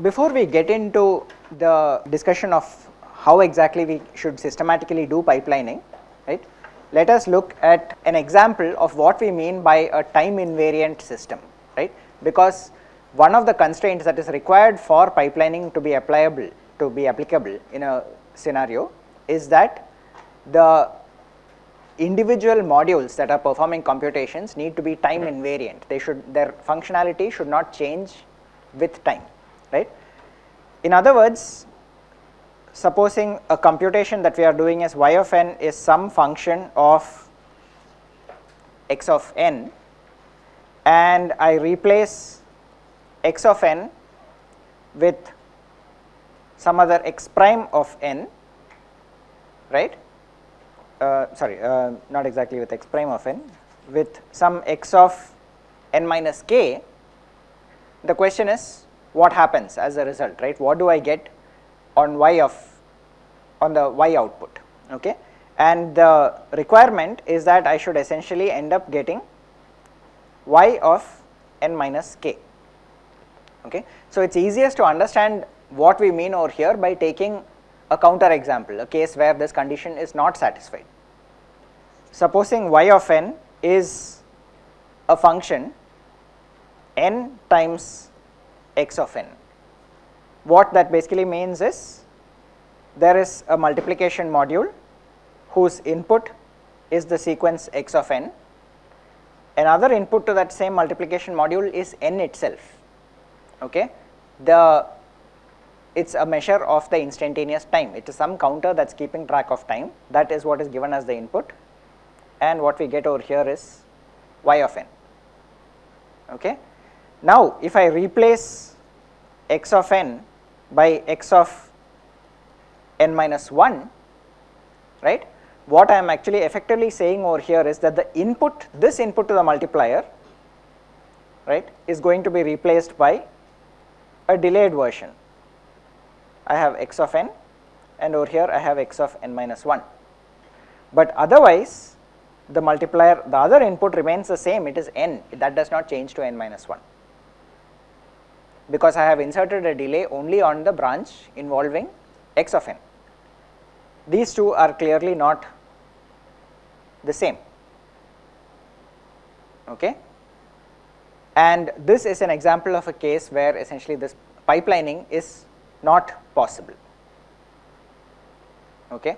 before we get into the discussion of how exactly we should systematically do pipelining, right, let us look at an example of what we mean by a time invariant system, right, because one of the constraints that is required for pipelining to be applicable in a scenario is that the individual modules that are performing computations need to be time invariant. Their functionality should not change with time, right. In other words, supposing a computation that we are doing as y of n is some function of x of n, and I replace x of n with some other x prime of n, right, not exactly with x prime of n, with some x of n minus k. The question is what happens as a result, right? What do I get on the y output, okay? And the requirement is that I should essentially end up getting y of n minus k, okay? So it's easiest to understand what we mean over here by taking a counter example, a case where this condition is not satisfied. Supposing y of n is a function n times x of n. What that basically means is there is a multiplication module whose input is the sequence x of n. Another input to that same multiplication module is n itself, okay? It's a measure of the instantaneous time. It is some counter that's keeping track of time. That is what is given as the input, and what we get over here is y of n, okay? Now if I replace x of n by x of n minus 1, right, what I am actually effectively saying over here is that this input to the multiplier, right, is going to be replaced by a delayed version. I have x of n, and over here I have x of n minus 1, but otherwise the multiplier, the other input remains the same, it is n, that does not change to n minus 1, because I have inserted a delay only on the branch involving x of n. These two are clearly not the same, okay? And this is an example of a case where essentially this pipelining is not possible, okay?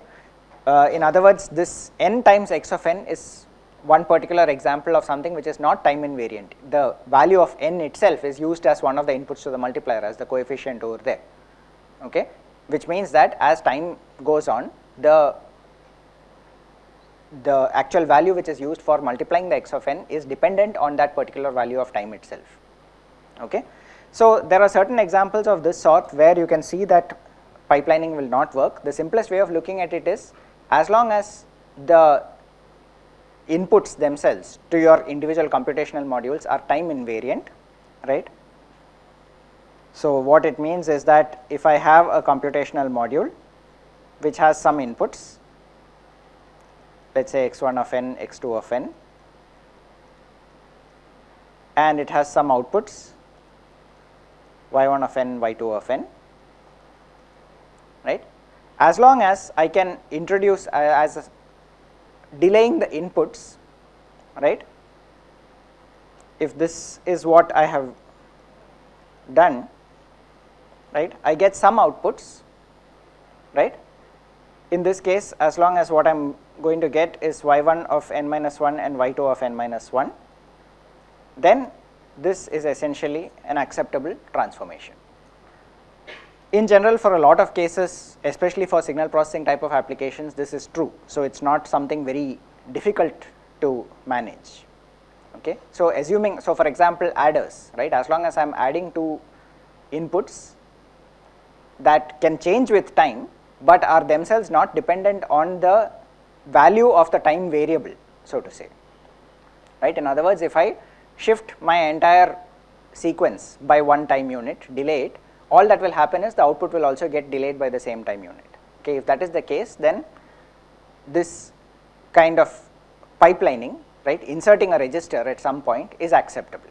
In other words, this n times x of n is one particular example of something which is not time invariant. The value of n itself is used as one of the inputs to the multiplier, as the coefficient over there, okay, which means that as time goes on, the actual value which is used for multiplying the x of n is dependent on that particular value of time itself, okay. So there are certain examples of this sort where you can see that pipelining will not work. The simplest way of looking at it is, as long as the inputs themselves to your individual computational modules are time invariant, right. So what it means is that if I have a computational module which has some inputs, let us say x1 of n, x2 of n, and it has some outputs y1 of n, y2 of n, right. As long as I can introduce delaying the inputs, right, if this is what I have done, right, I get some outputs, right. In this case, as long as what I am going to get is y1 of n minus 1 and y2 of n minus 1, then this is essentially an acceptable transformation. In general, for a lot of cases, especially for signal processing type of applications, this is true. So it's not something very difficult to manage, okay. So assuming, so for example adders, right, as long as I am adding two inputs that can change with time but are themselves not dependent on the value of the time variable, so to say, right. In other words, if I shift my entire sequence by one time unit, delay it, all that will happen is the output will also get delayed by the same time unit, okay. If that is the case, then this kind of pipelining, right, inserting a register at some point is acceptable.